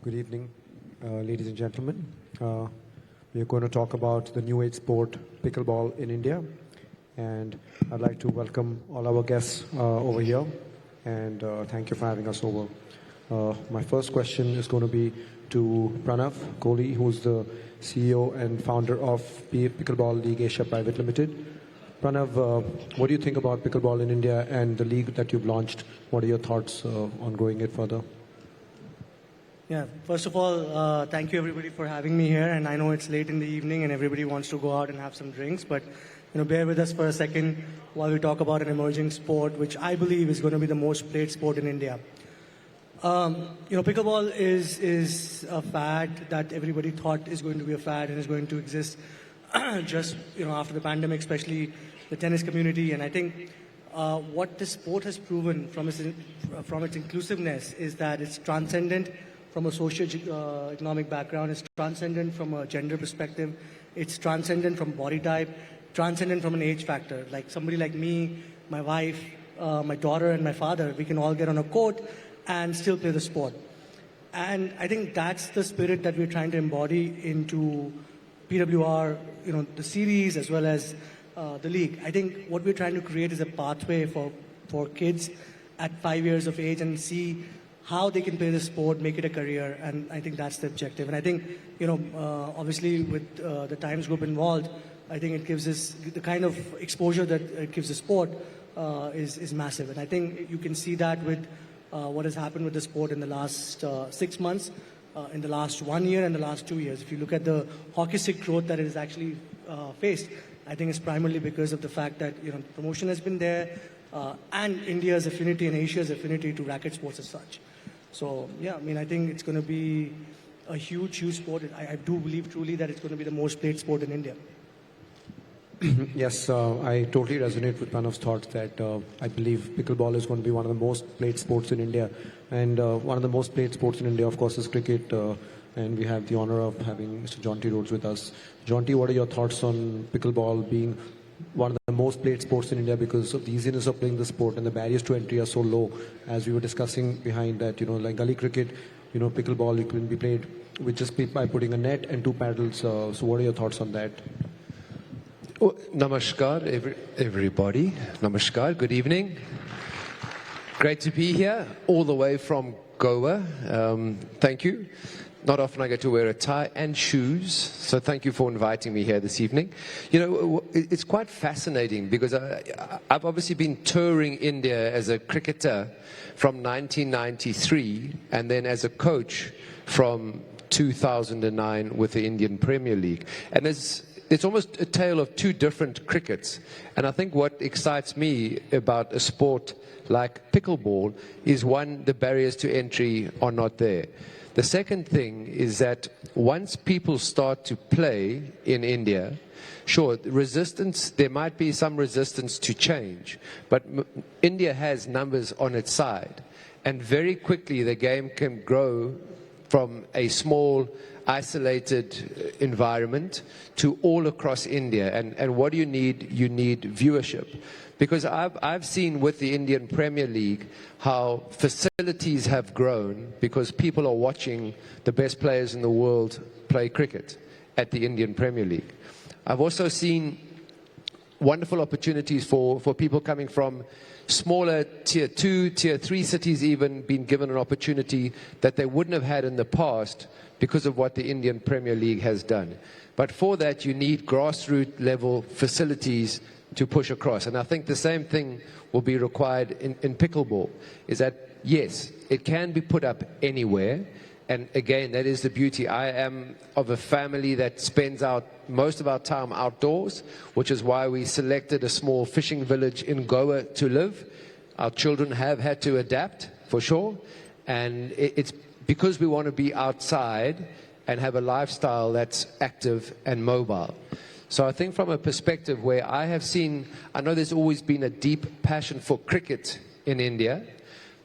Good evening, ladies and gentlemen. We are going to talk about the new age sport, pickleball in India. And I'd like to welcome all our guests over here. And thank you for having us over. My first question is going to be to Pranav Kohli, who's the CEO and founder of Pickleball League Asia Private Limited. Pranav, what do you think about pickleball in India and the league that you've launched? What are your thoughts on growing it further? Yeah, first of all, thank you everybody for having me here. And I know it's late in the evening and everybody wants to go out and have some drinks, but bear with us for a second while we talk about an emerging sport, which I believe is going to be the most played sport in India. Pickleball is a fad that everybody thought is going to be a fad and is going to exist just after the pandemic, especially the tennis community. And I think what this sport has proven from its inclusiveness is that it's transcendent from a socio-economic background, it's transcendent from a gender perspective, it's transcendent from body type, transcendent from an age factor. Like somebody like me, my wife, my daughter and my father, we can all get on a court and still play the sport. And I think that's the spirit that we're trying to embody into PWR, the series as well as the league. I think what we're trying to create is a pathway for kids at 5 years of age and see how they can play the sport, make it a career, and I think that's the objective. And I think, obviously with the Times Group involved, I think it gives us the kind of exposure that it gives the sport is massive. And I think you can see that with what has happened with the sport in the last 6 months, in the last 1 year and the last 2 years. If you look at the hockey stick growth that it has actually faced, I think it's primarily because of the fact that promotion has been there and India's affinity and Asia's affinity to racket sports as such. So, yeah, I think it's going to be a huge, huge sport. I do believe truly that it's going to be the most played sport in India. Yes, I totally resonate with Pranav's thoughts that I believe pickleball is going to be one of the most played sports in India. And one of the most played sports in India, of course, is cricket. And we have the honor of having Mr. Jonty Rhodes with us. Jonty, what are your thoughts on pickleball being one of the most played sports in India because of the easiness of playing the sport and the barriers to entry are so low? As we were discussing behind that, like gully cricket, pickleball, it can be played with just by putting a net and two paddles. So what are your thoughts on that? Oh, namaskar, everybody. Namaskar, good evening. Great to be here, all the way from Goa. Thank you. Not often I get to wear a tie and shoes, so thank you for inviting me here this evening. It's quite fascinating because I've obviously been touring India as a cricketer from 1993 and then as a coach from 2009 with the Indian Premier League. And it's almost a tale of two different crickets. And I think what excites me about a sport like pickleball is, one, the barriers to entry are not there. The second thing is that once people start to play in India, sure, there might be some resistance to change, but India has numbers on its side. And very quickly the game can grow from a small, isolated environment to all across India. And what do you need? You need viewership. Because I've seen with the Indian Premier League how facilities have grown because people are watching the best players in the world play cricket at the Indian Premier League. I've also seen wonderful opportunities for people coming from smaller tier 2, tier 3 cities even being given an opportunity that they wouldn't have had in the past because of what the Indian Premier League has done. But for that you need grassroots level facilities to push across. And I think the same thing will be required in pickleball, is that, yes, it can be put up anywhere. And again, that is the beauty. I am of a family that spends most of our time outdoors, which is why we selected a small fishing village in Goa to live. Our children have had to adapt, for sure. And it's because we want to be outside and have a lifestyle that's active and mobile. So I think from a perspective where I know there's always been a deep passion for cricket in India,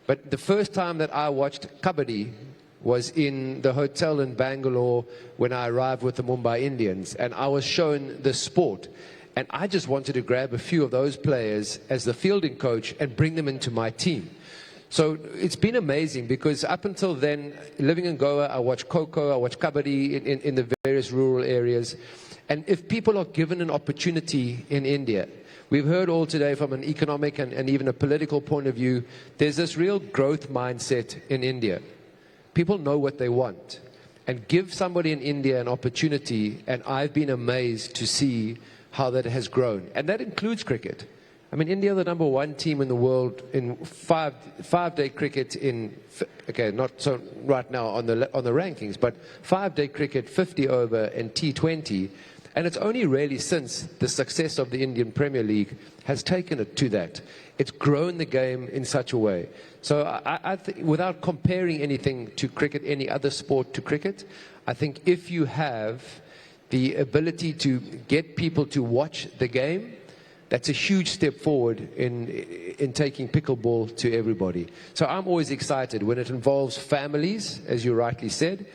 but the first time that I watched Kabaddi was in the hotel in Bangalore when I arrived with the Mumbai Indians, and I was shown the sport. And I just wanted to grab a few of those players as the fielding coach and bring them into my team. So it's been amazing because up until then, living in Goa, I watched Coco, I watched Kabaddi in the various rural areas. And if people are given an opportunity in India, we've heard all today from an economic and even a political point of view, there's this real growth mindset in India. People know what they want. And give somebody in India an opportunity, and I've been amazed to see how that has grown. And that includes cricket. I mean, India are the number one team in the world in five-day cricket in, okay, not so right now on the rankings, but 5-day cricket, 50 over and T20. And it's only really since the success of the Indian Premier League has taken it to that. It's grown the game in such a way. So I think, without comparing anything to cricket, any other sport to cricket, I think if you have the ability to get people to watch the game, that's a huge step forward in taking pickleball to everybody. So I'm always excited when it involves families, as you rightly said,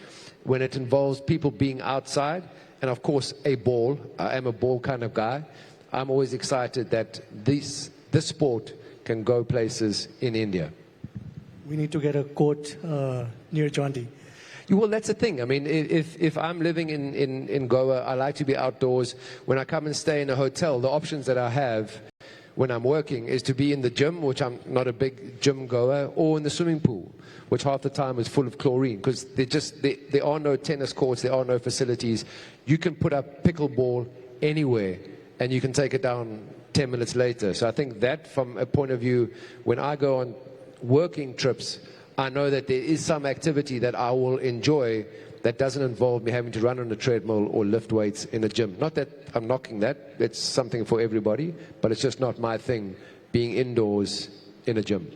when it involves people being outside, and of course a ball. I am a ball kind of guy. I'm always excited that this sport can go places in India. We need to get a court near Jonty. Well, that's the thing. I mean, if I'm living in Goa, I like to be outdoors. When I come and stay in a hotel, the options that I have when I'm working is to be in the gym, which I'm not a big gym goer, or in the swimming pool, which half the time is full of chlorine, because there are no tennis courts, there are no facilities. You can put up pickleball anywhere, and you can take it down 10 minutes later. So I think that, from a point of view, when I go on working trips, I know that there is some activity that I will enjoy that doesn't involve me having to run on a treadmill or lift weights in a gym. Not that I'm knocking that, it's something for everybody, but it's just not my thing, being indoors in a gym.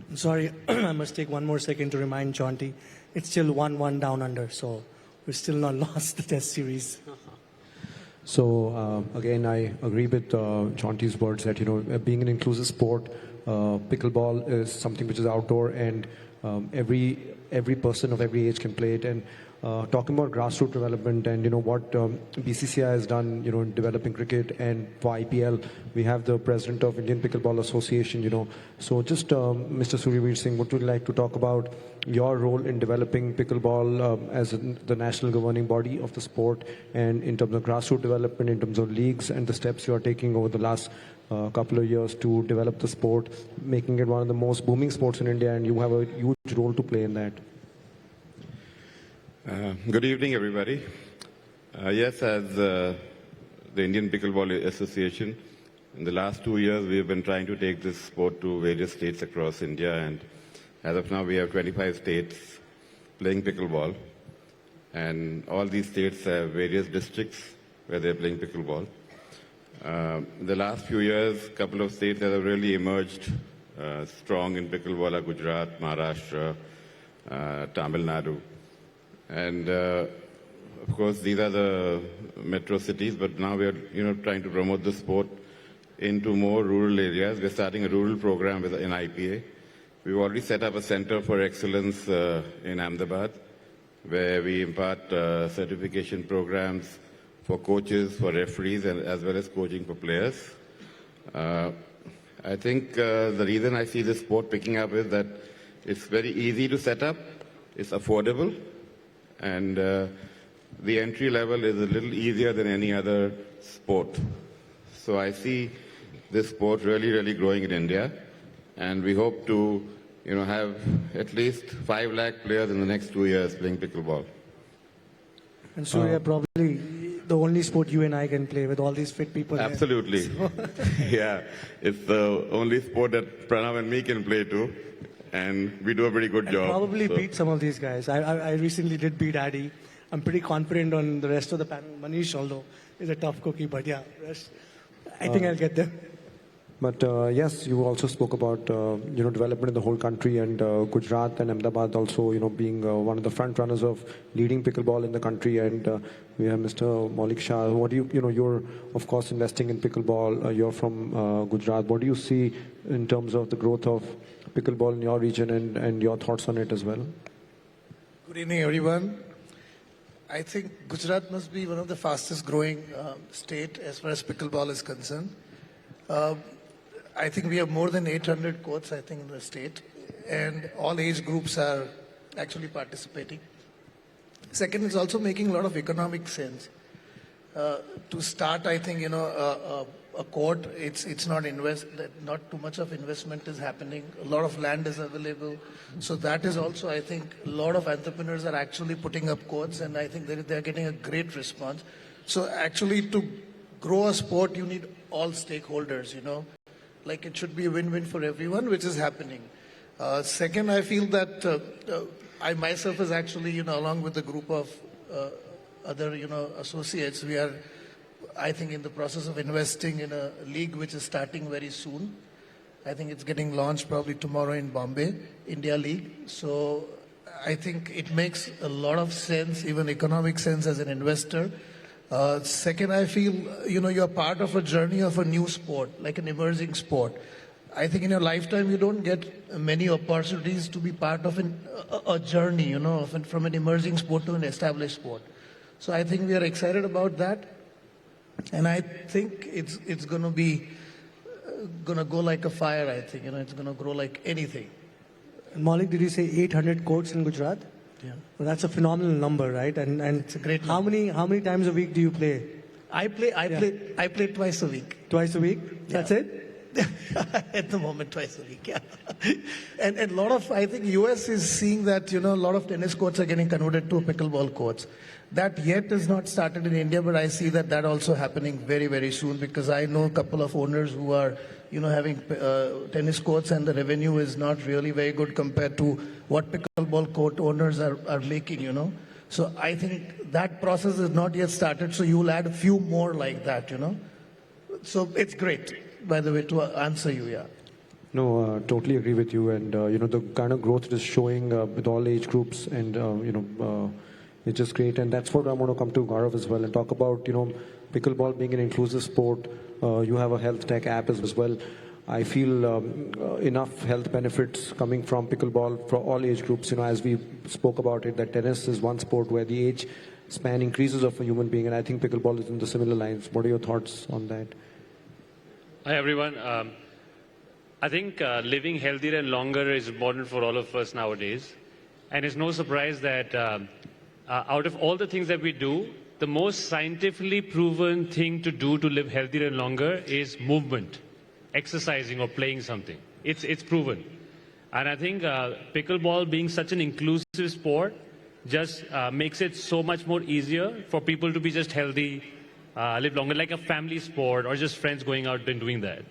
I'm sorry, I must take one more second to remind Jonty, it's still 1-1 down under, so we're still not lost the test series. So again, I agree with Jonty's words that, being an inclusive sport, pickleball is something which is outdoor, and every person of every age can play it. And talking about grassroots development and what BCCI has done, in developing cricket, and for IPL, we have the president of Indian Pickleball Association. So just Mr. Suryaveer Singh, would you like to talk about your role in developing pickleball as the national governing body of the sport, and in terms of grassroots development, in terms of leagues, and the steps you are taking over the last couple of years to develop the sport, making it one of the most booming sports in India, and you have a huge role to play in that. Good evening, everybody. Yes, as the Indian Pickleball Association, in the last 2 years, we have been trying to take this sport to various states across India, and as of now, we have 25 states playing pickleball, and all these states have various districts where they're playing pickleball. In the last few years, a couple of states that have really emerged strong in pickleball are Gujarat, Maharashtra, Tamil Nadu. And of course, these are the metro cities, but now we are trying to promote the sport into more rural areas. We're starting a rural program in IPA. We've already set up a center for excellence in Ahmedabad, where we impart certification programs for coaches, for referees, and as well as coaching for players. I think the reason I see this sport picking up is that it's very easy to set up, it's affordable, and the entry level is a little easier than any other sport. So I see this sport really, really growing in India, and we hope to have at least 5 lakh players in the next 2 years playing pickleball. And Surya, probably the only sport you and I can play with all these fit people. Absolutely. So. Yeah, it's the only sport that Pranav and me can play too, and we do a pretty good job. Probably beat some of these guys. I recently did beat Addy. I'm pretty confident on the rest of the panel. Manish, although, is a tough cookie, but yeah, I think I'll get them. But yes, you also spoke about development in the whole country, and Gujarat and Ahmedabad also being one of the front runners of leading pickleball in the country. And we have Mr. Maulik Shah. What do you're of course investing in pickleball. You're from Gujarat. What do you see in terms of the growth of pickleball in your region, and your thoughts on it as well? Good evening, everyone. I think Gujarat must be one of the fastest growing state as far as pickleball is concerned. I think we have more than 800 courts, in the state. and all age groups are actually participating. Second, it's also making a lot of economic sense. To start, I think, a court, it's not too much of investment is happening. A lot of land is available. So that is also, I think, a lot of entrepreneurs are actually putting up courts, and I think they're getting a great response. So actually, to grow a sport, you need all stakeholders, Like it should be a win-win for everyone, which is happening. Second, I feel that I myself is actually, along with a group of other, associates, we are, I think, in the process of investing in a league which is starting very soon. I think it's getting launched probably tomorrow in Bombay, India League. So I think it makes a lot of sense, even economic sense as an investor. Second, I feel, you're part of a journey of a new sport, like an emerging sport. I think in your lifetime, you don't get many opportunities to be part of a journey, from an emerging sport to an established sport. So I think we are excited about that. And I think it's going to be, going to go like a fire, I think. It's going to grow like anything. Maulik, did you say 800 courts in Gujarat? Yeah. Well, that's a phenomenal number, right? And It's a great how many times a week do you play? I play twice a week. Twice a week? Yeah. That's it? At the moment, twice a week, yeah. And a lot of, I think US is seeing that, a lot of tennis courts are getting converted to pickleball courts. That yet is not started in India, but I see that also happening very, very soon, because I know a couple of owners who are, having tennis courts, and the revenue is not really very good compared to what pickleball court owners are making, So I think that process is not yet started, so you will add a few more like that, So it's great, by the way, to answer you, yeah. No, totally agree with you. And, the kind of growth it is showing with all age groups, and, it's just great. And that's what I want to come to Gaurav as well and talk about, pickleball being an inclusive sport. You have a health tech app as well. I feel enough health benefits coming from pickleball for all age groups. As we spoke about it, that tennis is one sport where the age span increases of a human being. And I think pickleball is in the similar lines. What are your thoughts on that? Hi, everyone. I think living healthier and longer is important for all of us nowadays. And it's no surprise that out of all the things that we do, the most scientifically proven thing to do to live healthier and longer is movement, exercising or playing something. It's proven. And I think pickleball being such an inclusive sport just makes it so much more easier for people to be just healthy, live longer, like a family sport or just friends going out and doing that.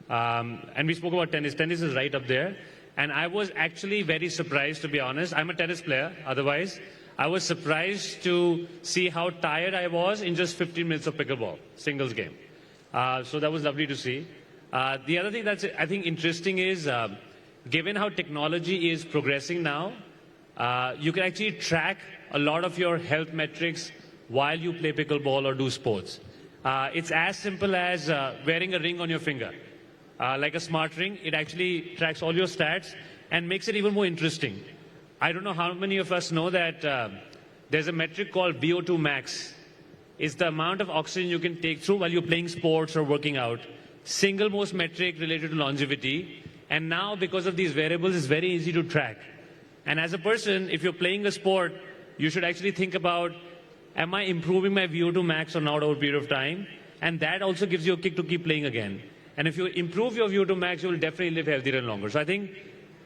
And we spoke about tennis. Tennis is right up there. And I was actually very surprised, to be honest. I'm a tennis player, otherwise. I was surprised to see how tired I was in just 15 minutes of pickleball, singles game. So that was lovely to see. The other thing that's, I think, interesting is, given how technology is progressing now, you can actually track a lot of your health metrics while you play pickleball or do sports. It's as simple as wearing a ring on your finger. Like a smart ring, it actually tracks all your stats and makes it even more interesting. I don't know how many of us know that there's a metric called VO2 max. It's the amount of oxygen you can take through while you're playing sports or working out. Single most metric related to longevity. And now, because of these variables, it's very easy to track. And as a person, if you're playing a sport, you should actually think about, am I improving my VO2 max or not over a period of time? And that also gives you a kick to keep playing again. And if you improve your VO2 max, you will definitely live healthier and longer. So I think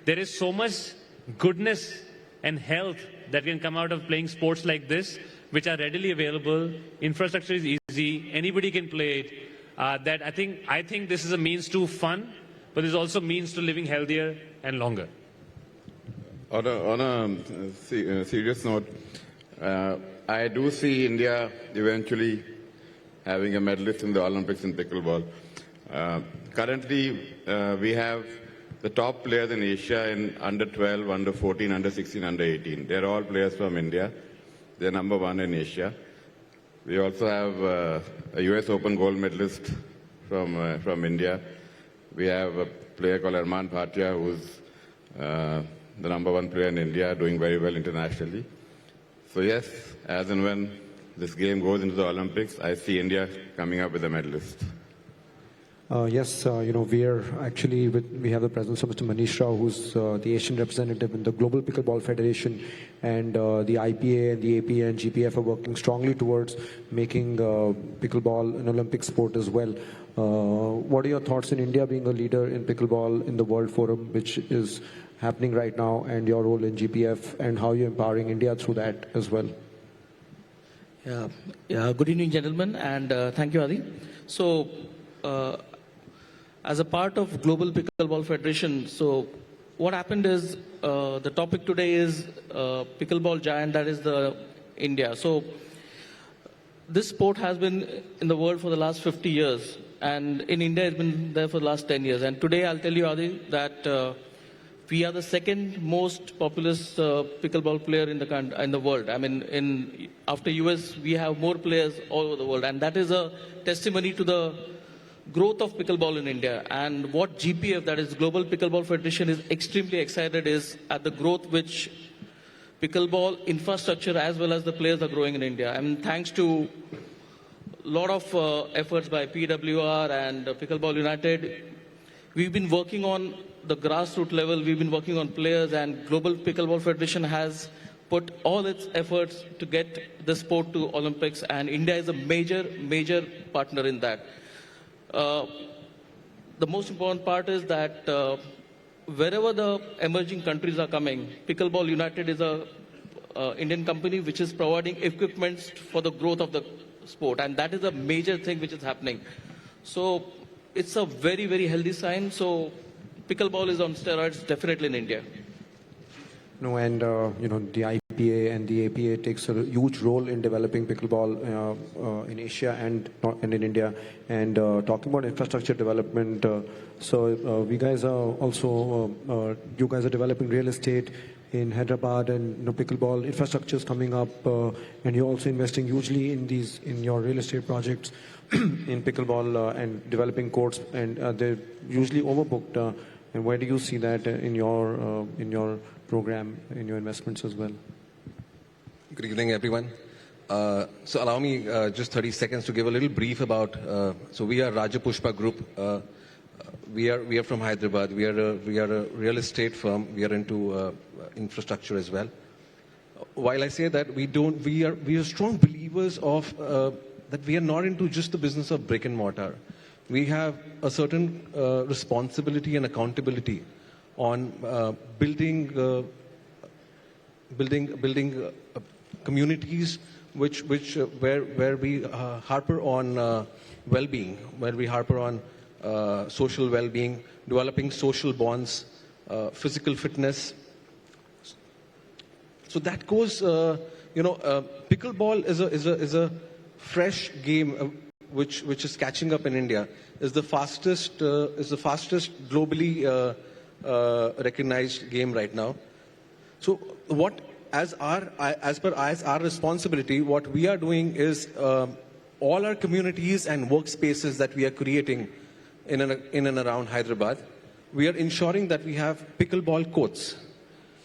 there is so much goodness and health that can come out of playing sports like this, which are readily available. Infrastructure is easy. Anybody can play it. That I think this is a means to fun, but there's also means to living healthier and longer. On a serious note, I do see India eventually having a medalist in the Olympics in pickleball. Currently, we have the top players in Asia in under 12, under 14, under 16, under 18. They're all players from India. They're number one in Asia. We also have a US Open gold medalist from India. We have a player called Arman Bhatia, who's the number one player in India, doing very well internationally. So yes, as and when this game goes into the Olympics, I see India coming up with a medalist. Yes, we have the presence of Mr. Manish Rao, who's the Asian representative in the Global Pickleball Federation, and the IPA and the APA and GPF are working strongly towards making pickleball an Olympic sport as well. What are your thoughts in India being a leader in pickleball in the World Forum, which is happening right now, and your role in GPF, and how you're empowering India through that as well? Yeah. Good evening, gentlemen, and thank you, Adi. So, as a part of Global Pickleball Federation, so what happened is the topic today is pickleball giant, that is the India. So this sport has been in the world for the last 50 years, and in India it's been there for the last 10 years. And today I'll tell you, Adi, that we are the second most populous pickleball player in the world. I mean, after US, we have more players all over the world, and that is a testimony to the growth of pickleball in India. And what GPF, that is Global Pickleball Federation, is extremely excited is at the growth which pickleball infrastructure as well as the players are growing in India. And thanks to a lot of efforts by PWR and Pickleball United, we've been working on the grassroots level, we've been working on players, and Global Pickleball Federation has put all its efforts to get the sport to Olympics, and India is a major partner in that. The most important part is that wherever the emerging countries are coming, Pickleball United is a Indian company which is providing equipments for the growth of the sport, and that is a major thing which is happening. So it's a very healthy sign. So pickleball is on steroids definitely in India. No, and the IPA and the APA takes a huge role in developing pickleball in Asia and in India. And talking about infrastructure development, you guys are developing real estate in Hyderabad, and pickleball infrastructure is coming up, and you're also investing hugely in your real estate projects in pickleball and developing courts, and they're usually overbooked. And where do you see that in your program, in your investments as well? Good evening, everyone. So allow me just 30 seconds to give a little brief about. So we are Rajapushpa Group. We are from Hyderabad. We are a real estate firm. We are into infrastructure as well. While I say that, we are strong believers of that we are not into just the business of brick and mortar. We have a certain responsibility and accountability on building communities where we harper on well-being, where we harper on social well-being, developing social bonds, physical fitness. So that goes. Pickleball is a fresh game which is catching up in India. Is the fastest globally recognized game right now. So as our responsibility, what we are doing is all our communities and workspaces that we are creating in and around Hyderabad, we are ensuring that we have pickleball courts.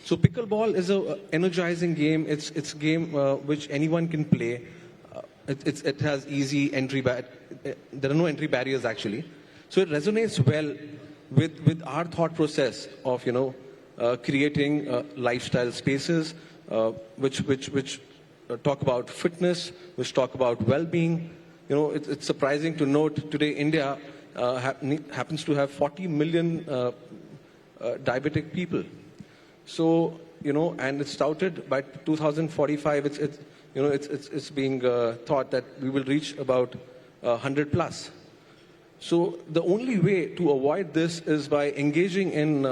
So pickleball is a energizing game. It's a game which anyone can play. It has easy entry. There are no entry barriers actually. So it resonates well with our thought process of creating lifestyle spaces which talk about fitness, which talk about well-being. It's surprising to note today India happens to have 40 million diabetic people. So and it's touted by 2045. It's being thought that we will reach about 100 plus. So the only way to avoid this is by engaging in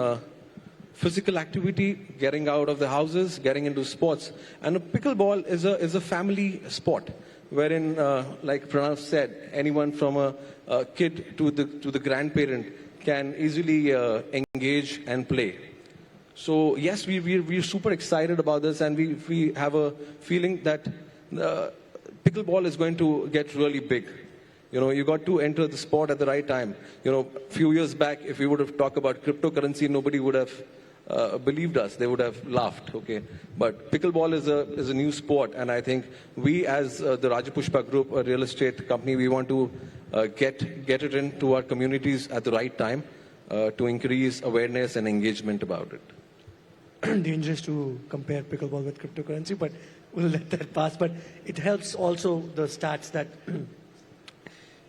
physical activity, getting out of the houses, getting into sports. And pickleball is a family sport, wherein, like Pranav said, anyone from a kid to the grandparent can easily engage and play. So yes, we're super excited about this, and we have a feeling that pickleball is going to get really big. You got to enter the sport at the right time. A few years back, if we would have talked about cryptocurrency, nobody would have believed us, they would have laughed. Okay, but pickleball is a new sport, and I think we, as the Rajapushpa Group, a real estate company, we want to get it into our communities at the right time to increase awareness and engagement about it. Dangerous to compare pickleball with cryptocurrency, but we'll let that pass. But it helps also the stats that,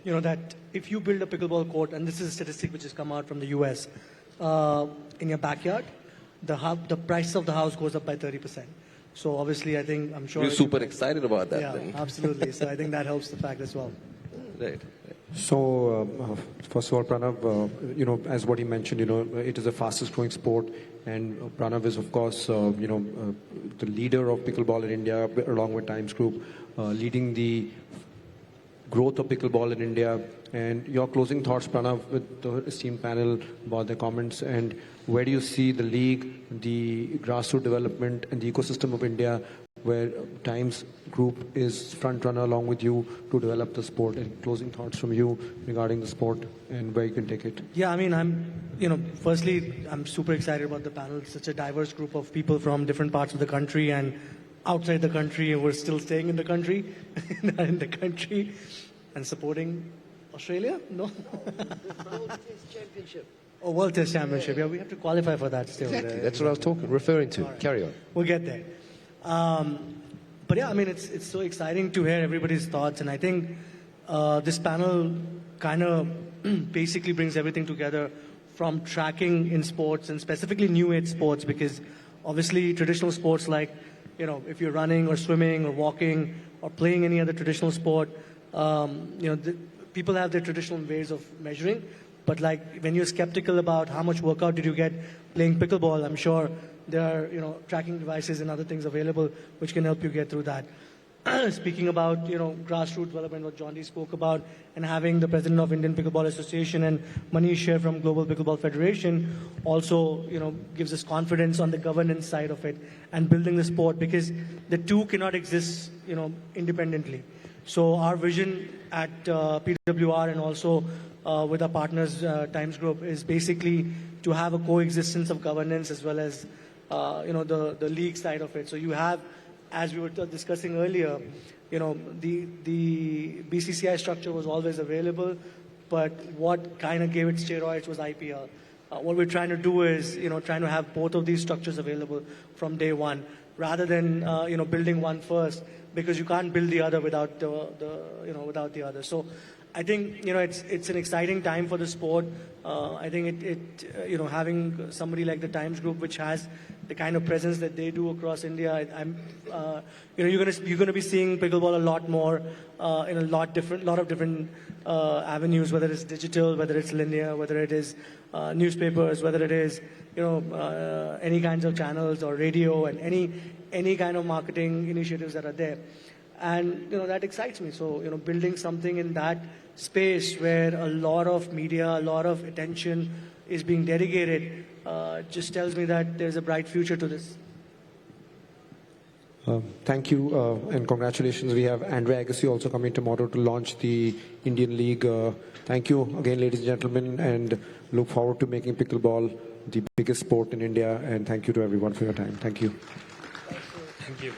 that if you build a pickleball court, and this is a statistic which has come out from the US, in your backyard, the price of the house goes up by 30%. So obviously, I'm sure... We're super excited about that. Yeah, then. Absolutely. So I think that helps the fact as well. Right. So, first of all, Pranav, as what he mentioned, it is the fastest growing sport, and Pranav is, of course, the leader of pickleball in India, along with Times Group, leading the growth of pickleball in India. And your closing thoughts, Pranav, with the esteemed panel about their comments, and where do you see the league, the grassroots development, and the ecosystem of India, where Times Group is front runner along with you to develop the sport? And closing thoughts from you regarding the sport and where you can take it. Yeah, firstly, I'm super excited about the panel. It's such a diverse group of people from different parts of the country and outside the country, and we're still staying in the country, not in the country, and supporting Australia? No? World Test Championship. Oh, World Test Championship. Yeah, we have to qualify for that still. Exactly. That's what I was referring to. Right. Carry on. We'll get there. But yeah, it's so exciting to hear everybody's thoughts, and I think this panel kind of basically brings everything together, from tracking in sports and specifically new age sports, because obviously traditional sports like, if you're running or swimming or walking or playing any other traditional sport, people have their traditional ways of measuring. But like when you're skeptical about how much workout did you get playing pickleball, I'm sure there are tracking devices and other things available which can help you get through that. Speaking about grassroots development, what Jonty spoke about, and having the president of Indian Pickleball Association and Manish Rao from Global Pickleball Federation also gives us confidence on the governance side of it and building the sport, because the two cannot exist independently. So our vision at PWR and also with our partners Times Group is basically to have a coexistence of governance as well as the league side of it. So you have, as we were discussing earlier, the BCCI structure was always available, but what kind of gave it steroids was IPL. What we're trying to do is trying to have both of these structures available from day one, rather than building one first, because you can't build the other without without the other. So I think it's an exciting time for the sport. I think having somebody like the Times Group, which has the kind of presence that they do across India, you're gonna be seeing pickleball a lot more in a lot of different avenues, whether it's digital, whether it's linear, whether it is newspapers, whether it is any kinds of channels or radio, and any kind of marketing initiatives that are there. And that excites me. So building something in that space where a lot of media, a lot of attention is being dedicated, just tells me that there's a bright future to this. Thank you and congratulations. We have Andrea Agassi also coming tomorrow to launch the Indian League. Thank you again, ladies and gentlemen, and look forward to making pickleball the biggest sport in India. And thank you to everyone for your time. Thank you. Thank you.